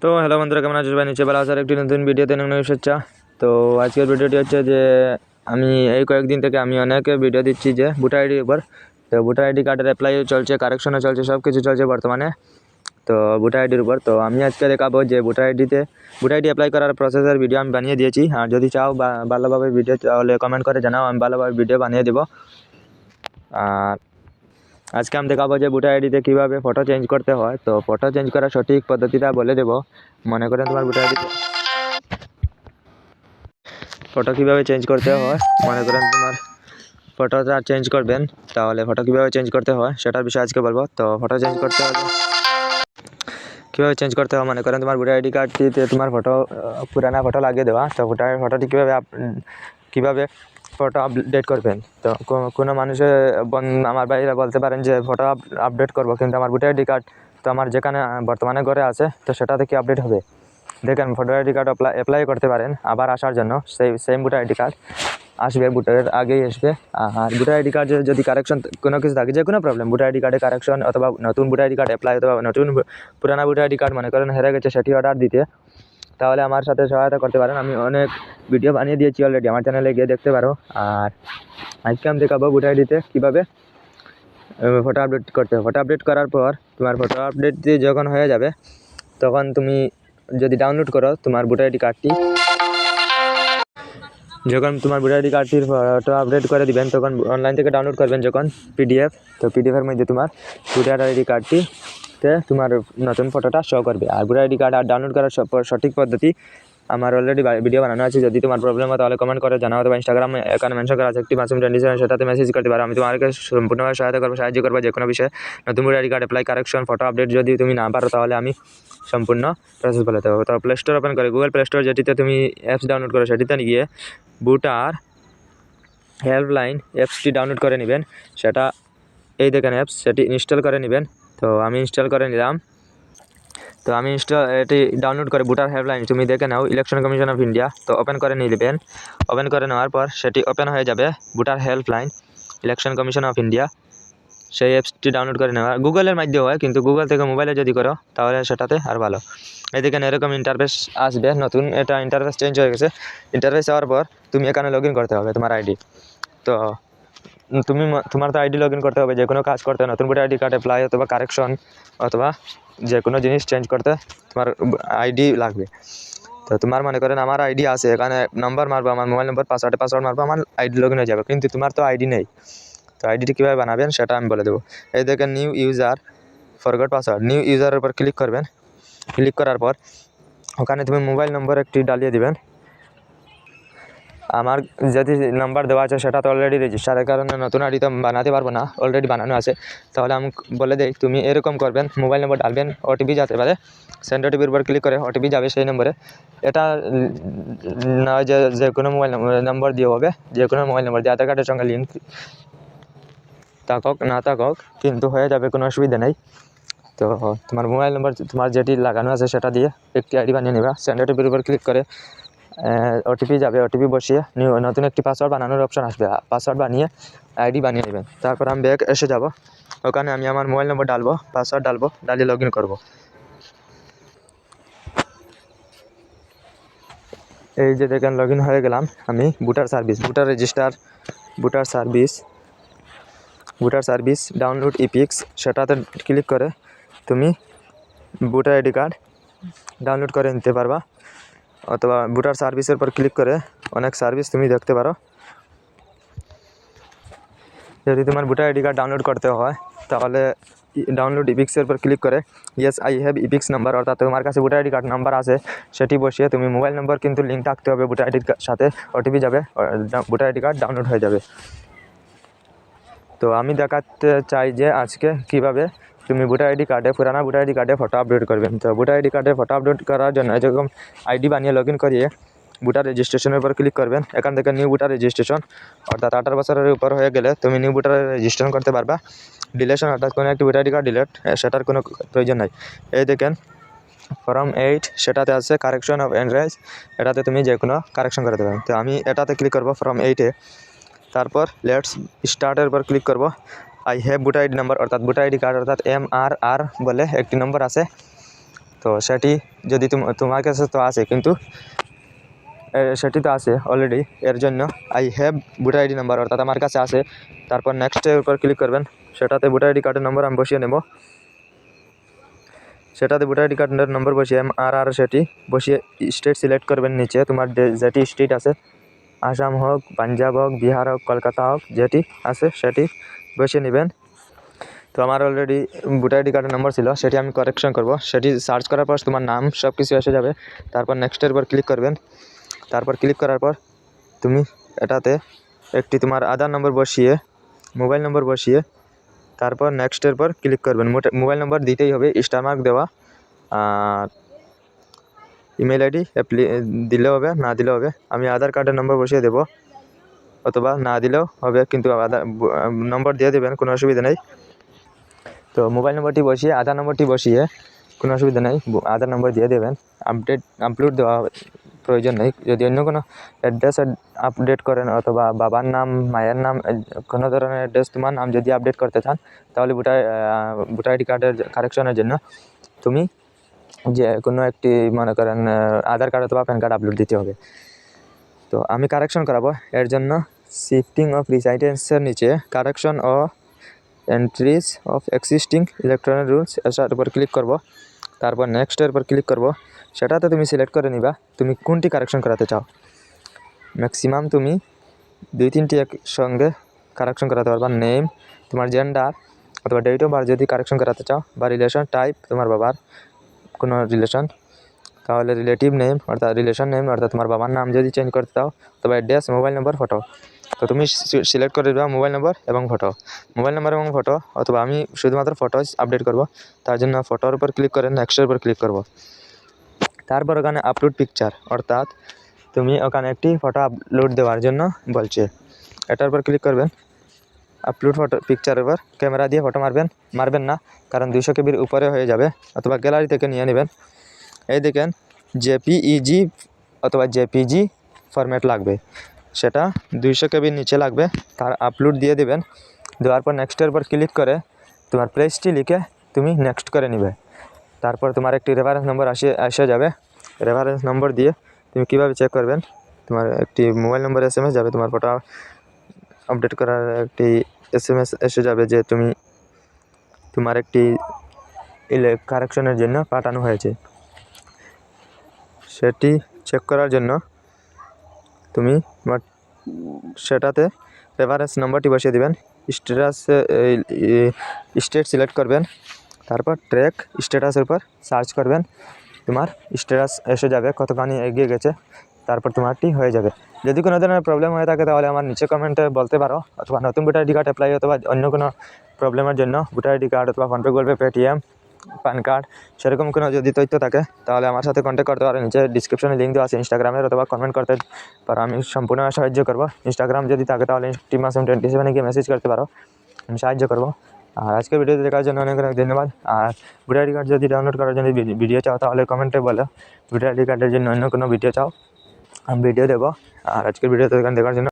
তো হ্যালো বন্ধুরা, কেমন আছো? সবাই নিচে বেলা আসার একটি নতুন ভিডিওতে অনেক শুভেচ্ছা। তো আজকের ভিডিওটি হচ্ছে যে আমি এই কয়েকদিন থেকে আমি অনেক ভিডিও দিচ্ছি যে ভোটার আইডির উপর। তো ভোটার আইডি কার্ডের অ্যাপ্লাইও চলছে, কারেকশনও চলছে, সব কিছু চলছে বর্তমানে। তো ভোটার আইডির উপর তো আমি আজকে দেখাবো যে ভোটার আইডি অ্যাপ্লাই করার প্রসেসের ভিডিও আমি বানিয়ে দিয়েছি। আর যদি চাও বা ভালোভাবে ভিডিও তাহলে কমেন্ট করে জানাও, আমি ভালোভাবে ভিডিও বানিয়ে দেবো। আর আজকে আমি দেখাবো যে ভোটার আইডিতে কীভাবে ফটো চেঞ্জ করতে হয়। তো ফটো চেঞ্জ করার সঠিক পদ্ধতিটা বলে দেবো। মনে করেন তোমার ভোটার আইডিতে ফটো কীভাবে চেঞ্জ করতে হয়, মনে করেন তোমার ফটোটা চেঞ্জ করবেন, তাহলে ফটো কীভাবে চেঞ্জ করতে হয় সেটার বিষয়ে আজকে বলবো। তো ফটো চেঞ্জ করতে হলে কীভাবে চেঞ্জ করতে হয়, মনে করেন তোমার ভোটার আইডি কার্ডটিতে তোমার ফটো পুরানা ফটো লাগিয়ে দেওয়া। তো ফটোটি কীভাবে ফটো আপডেট করবেন। তো কোনো মানুষের আমার বাইরে বলতে পারেন যে ফটো আপডেট করবো, কিন্তু আমার ভোটার আইডি কার্ড তো আমার যেখানে বর্তমানে ঘরে আছে, তো সেটাতে কি আপডেট হবে। দেখেন, ভোটার আইডি কার্ড অ্যাপ্লাই করতে পারেন আবার আসার জন্য। সেম ভোটার আইডি কার্ড আসবে, ভোটারের আগেই আসবে। আর ভোটার আইডি কার্ড যদি কারেকশন কোনো কিছু থাকে, যে কোনো প্রবলেম, ভোটার আইডি কার্ডে কারেকশন অথবা নতুন ভোটার আইডি কার্ড অ্যাপ্লাই অথবা পুরানা ভোটার আইডি কার্ড মনে করেন হেরে গেছে, সেটি অর্ডার দিতে, তাহলে আমার সাথে সহায়তা করতে পারেন। আমি অনেক ভিডিও বানিয়ে দিয়েছি অলরেডি, আমার চ্যানেলে গিয়ে দেখতে পারো। আর আজকে আমি দেখাবো ভোটার আইডিতে কীভাবে ফটো আপডেট করতে হবে। ফটো আপডেট করার পর তোমার ফটো আপডেট যখন হয়ে যাবে, তখন তুমি যদি ডাউনলোড করো তোমার ভোটার আইডি কার্ডটি, যখন তোমার ভোটার আইডি কার্ডটির ফটো আপডেট করে দিবেন, তখন অনলাইন থেকে ডাউনলোড করবেন যখন পিডিএফ, তো পিডিএফের মধ্যে তোমার ভোটার আইডি কার্ডটিতে তোমার নতুন ফটোটা শো করবে। আর ভোটার আইডি কার্ড আর ডাউনলোড করার সঠিক পদ্ধতি আমার অলরেডি ভিডিও বানানো আছে। যদি তোমার প্রবলেম হয় তাহলে কমেন্ট করে জানাও, অথবা ইনস্টাগ্রাম এখানে মেনশন করা আছে একটি মাসুম 27, সেটাতে মেসেজ করতে পারো। আমি তোমাকে সম্পূর্ণভাবে সাহায্য করবো যে কোনো বিষয়ে। নতুন voter ID card apply, correction, photo update যদি তুমি না পারো, তাহলে আমি সম্পূর্ণ প্রসেস বলে দেবো। তো প্লে স্টোর ওপেন করে গুগল প্লে স্টোর যেটিতে তুমি অ্যাপস ডাউনলোড করো, সেটিতে গিয়ে ভোটার হেল্পলাইন অ্যাপসটি ডাউনলোড করে নেবেন। সেটা এই দেখেন অ্যাপস, সেটি ইনস্টল করে নেবেন। তো আমি ইনস্টল করে নিলাম। তো আমি এটি ডাউনলোড করে ভোটার হেল্পলাইন তুমি দেখে নাও, ইলেকশন কমিশন অফ ইন্ডিয়া। তো ওপেন করে নেবেন। ওপেন করে নেওয়ার পর সেটি ওপেন হয়ে যাবে, voter helpline election commission of India. সেই অ্যাপসটি ডাউনলোড করে নেওয়া গুগলের মাধ্যমে হয়, কিন্তু গুগল থেকে মোবাইলে যদি করো তাহলে সেটাতে আর ভালো। এই দেখেন এরকম ইন্টারফেস আসবে নতুন, এটা ইন্টারফেস চেঞ্জ হয়ে গেছে। ইন্টারফেস হওয়ার পর তুমি এখানে লগ ইন করতে হবে তোমার আইডি। তো তোমার তো আইডি লগ ইন করতে হবে যে কোনো কাজ করতে, নতুন ভোটার আইডি কার্ড অ্যাপ্লাই অথবা কারেকশন অথবা যে কোনো জিনিস চেঞ্জ করতে তোমার আইডি লাগবে। তো তোমার মনে করেন আমার আইডি আছে, এখানে নাম্বার মারবো, আমার মোবাইল নম্বর, পাসওয়ার্ড মারবো, আমার আইডি লগ ইন হয়ে যাবে। কিন্তু তোমার তো আইডি নেই, তো আইডিটি কীভাবে বানাবেন সেটা আমি বলে দেবো। এই দেখেন new user, forgot password, new ইউজারের উপর ক্লিক করবেন। ক্লিক করার পর ওখানে তুমি মোবাইল নম্বর একটি ডালিয়ে দিবেন। আমার যদি নাম্বার দেওয়া আছে সেটা তো অলরেডি রেজিস্টারের কারণে নতুন আইডি তো বানাতে পারবো না, অলরেডি বানানো আছে। তাহলে আমি বলে দিই, তুমি এরকম করবেন, মোবাইল নম্বর ডালবেন, ওটিপি যেতে পারে, সেন্ড ওটিপির উপর ক্লিক করে ওটিপি যাবে সেই নম্বরে। এটা নয় যে কোনো মোবাইল নম্বর দিয়ে হবে, যে কোনো মোবাইল নম্বর দিয়ে, আধার কার্ডের সঙ্গে লিঙ্ক থাকুক না থাকুক কিন্তু হয়ে যাবে, কোনো অসুবিধা নেই। তো তোমার মোবাইল নম্বর তোমার যেটি লাগানো আছে সেটা দিয়ে একটি আইডি বানিয়ে নেবে। সেন্ড ওটিপির উপর ক্লিক করে ওটিপি যাবে, ওটিপি বসিয়ে নতুন একটি পাসওয়ার্ড বানানোর অপশন আসবে, পাসওয়ার্ড বানিয়ে আইডি বানিয়ে নেবেন। তারপর আমি ব্যাক এসে যাব, ওখানে আমি আমার মোবাইল নম্বর ডালবো, পাসওয়ার্ড ডালবো, ডালিয়ে লগ ইন করবো। এই যে দেখেন লগ ইন হয়ে গেলাম আমি। ভোটার সার্ভিস ডাউনলোড ইপিক্স, সেটাতে ক্লিক করে তুমি ভোটার আইডি কার্ড ডাউনলোড করে নিতে পারবা। অথবা ভোটার সার্ভিসের পর ক্লিক করে অনেক সার্ভিস তুমি দেখতে পারো। যদি তোমার ভোটার আইডি কার্ড ডাউনলোড করতে হয়, তাহলে ডাউনলোড ইপিক্সের উপর ক্লিক করে ইয়েস আই হ্যাভ ইপিক্স নাম্বার, অর্থাৎ তোমার কাছে ভোটার আইডি কার্ড নাম্বার আছে, সেটি বসিয়ে তুমি মোবাইল নম্বর কিন্তু লিঙ্ক থাকতে হবে ভোটার আইডির সাথে, ওটিপি যাবে, ভোটার আইডি কার্ড ডাউনলোড হয়ে যাবে। তো আমি দেখাতে চাই যে আজকে কিভাবে তুমি ভোটার আইডি কার্ডে, পুরানা ভোটার আইডি কার্ডে ফটো আপলোড করবেন। তো ভোটার আইডি কার্ডে ফটো আপলোড করার জন্য যেরকম আইডি বানিয়ে লগ ইন করিয়ে ভোটার রেজিস্ট্রেশনের উপর ক্লিক করবেন। এখান থেকে নিউ ভোটার রেজিস্ট্রেশন, অর্থাৎ 18 বছরের উপর হয়ে গেলে তুমি নিউ ভোটার রেজিস্ট্রেশন করতে পারবা। ডিলেশন, অর্থাৎ কোনো একটি ভোটার আইডি কার্ড ডিলেট, সেটার কোনো প্রয়োজন নাই। এই দেখেন ফর্ম 8, সেটাতে আছে কারেকশন অফ অ্যাড্রেস, এটাতে তুমি যে কোনো কারেকশন করতে পারো। তো আমি এটাতে ক্লিক করবো ফর্ম 8-এ। তারপর লেটস স্টার্টের উপর ক্লিক করব। I have voter ID number, অর্থাৎ ভোটার আইডি কার্ড, অর্থাৎ MRR বলে একটি নম্বর আছে, তো সেটি যদি তোমার কাছে তো আছে, কিন্তু সেটি তো আছে অলরেডি, এর জন্য I have voter ID number অর্থাৎ আমার কাছে আছে। তারপর নেক্সটের উপর ক্লিক করবেন, সেটাতে ভোটার আইডি কার্ডের নম্বর আমি বসিয়ে নেব। সেটাতে ভোটার আইডি কার্ডের নম্বর বসিয়ে আর সেটি বসিয়ে স্টেট সিলেক্ট করবেন। নিচে তোমার যেটি স্টেট আছে, আসাম হোক, পাঞ্জাব হোক, বিহার হোক, কলকাতা হোক, যেটি আছে সেটি বসিয়ে নেবেন। তো আমার অলরেডি ভোটার আইডি কার্ডের নম্বর ছিল, সেটি আমি কারেকশন করব। সেটি সার্চ করার পর তোমার নাম সব কিছু এসে যাবে। তারপর নেক্সটের উপর ক্লিক করবেন। তারপর ক্লিক করার পর তুমি এটাতে একটি তোমার আধার নম্বর বসিয়ে, মোবাইল নম্বর বসিয়ে, তারপর নেক্সটের পর ক্লিক করবেন। মোবাইল নম্বর দিতেই হবে, স্টার মার্ক দেওয়া। আর ইমেল আইডি দিলেও হবে, না দিলেও হবে। আমি আধার কার্ডের নম্বর বসিয়ে দেবো, অথবা না দিলেও হবে, কিন্তু আধার নম্বর দিয়ে দেবেন, কোনো অসুবিধা নেই। তো মোবাইল নম্বরটি বসিয়ে, আধার নম্বরটি বসিয়ে, কোনো অসুবিধা নেই, আধার নম্বর দিয়ে দেবেন। আপলোড দেওয়া প্রয়োজন নেই। যদি অন্য কোনো অ্যাড্রেস আপডেট করেন, অথবা বাবার নাম, মায়ের নাম, কোনো ধরনের অ্যাড্রেস তোমার নাম যদি আপডেট করতে চান, তাহলে ভোটার আইডি কার্ডের কারেকশনের জন্য তুমি যে কোনো একটি মনে করেন আধার কার্ড অথবা প্যান কার্ড আপলোড দিতে হবে। তো আমি কারেকশন করাবো, এর জন্য শিফটিং অফ রিসাইডেন্সের নিচে কারেকশন ও entries of existing electronic rolls এটার উপর ক্লিক করব। তারপর নেক্সটের উপর ক্লিক করব। সেটাতে তুমি সিলেক্ট করে নিবা তুমি কোনটি কারেকশন করাতে চাও। ম্যাক্সিমাম তুমি 2-3টি একসঙ্গে কারেকশন করাতে পারবা। নেম, তোমার জেন্ডার অথবা ডেট অফ বার্থ যদি কারেকশন করাতে চাও, বা রিলেশন টাইপ তোমার বাবার কোনো রিলেশন, তাহলে রিলেটিভ নেম অর্থাৎ রিলেশন নেম অর্থাৎ তোমার বাবার নাম যদি চেঞ্জ করতে চাও, তবে অ্যাড্রেস, মোবাইল নম্বর, ফটো। তো তুমি সিলেক্ট করে দেবা মোবাইল নম্বর এবং ফটো। মোবাইল নম্বর এবং ফটো, অথবা আমি শুধুমাত্র ফটো আপডেট করব, তার জন্য ফটোর উপর ক্লিক করে নেক্সটের উপর ক্লিক করব। তারপর ওখানে আপলোড পিকচার, অর্থাৎ তুমি ওখানে একটি ফটো আপলোড দেওয়ার জন্য বলছে, এটার উপর ক্লিক করবেন। আপলোড ফটো পিকচারের উপর ক্যামেরা দিয়ে ফটো মারবেন না, কারণ 200 কেবির উপরে হয়ে যাবে, অথবা গ্যালারি থেকে নিয়ে নেবেন। এই দেখেন জেপিইজি অথবা জেপিজি ফরম্যাট লাগবে, সেটা 200 কেবির নিচে লাগবে। তার আপলোড দিয়ে দেবেন। দেওয়ার পর নেক্সটের উপর ক্লিক করে তোমার প্লেসটি লিখে তুমি নেক্সট করে নেবে। তারপর তোমার একটি রেফারেন্স নম্বর এসে যাবে। রেফারেন্স নম্বর দিয়ে তুমি কীভাবে চেক করবেন, তোমার একটি মোবাইল নম্বর SMS যাবে, তোমার ফটো আপডেট করার একটি SMS এসে যাবে যে তোমার একটি কারেকশনের জন্য পাঠানো হয়েছে। সেটি চেক করার জন্য তুমি তোমার সেটাতে রেফারেন্স নম্বরটি বসিয়ে দেবেন। স্টেট সিলেক্ট করবেন। তারপর ট্র্যাক স্ট্যাটাসের উপর সার্চ করবেন, তোমার স্ট্যাটাস এসে যাবে কতখানি এগিয়ে গেছে, তারপর তোমারটি হয়ে যাবে। যদি কোনো ধরনের প্রবলেম হয়ে থাকে তাহলে আমার নিচে কমেন্টে বলতে পারো, অথবা নতুন ভোটার আইডি কার্ড অ্যাপ্লাই অথবা অন্য কোনো প্রবলেমের জন্য ভোটার আইডি কার্ড অথবা PhonePe, Google pay, Paytm, pan card সেরকম কোনো যদি তথ্য থাকে তাহলে আমার সাথে কন্ট্যাক্ট করতে পারো। নিচে ডিসক্রিপশনে লিঙ্ক দেওয়া আছে ইনস্টাগ্রামের, অথবা কমেন্ট করতে পারো, আমি সম্পূর্ণ সাহায্য করবো। ইনস্টাগ্রাম যদি থাকে তাহলে টিমাসুম27 গিয়ে মেসেজ করতে পারো, আমি সাহায্য করবো। আর আজকের ভিডিও দেখার জন্য অনেক অনেক ধন্যবাদ। আর ভোটার আইডি কার্ড যদি ডাউনলোড করার জন্য ভিডিও চাও তাহলে কমেন্টে বলো ভোটার আইডি কার্ডের জন্য অন্য কোনো ভিডিও চাও, আমি ভিডিও দেবো। আর আজকের ভিডিও দেখার জন্য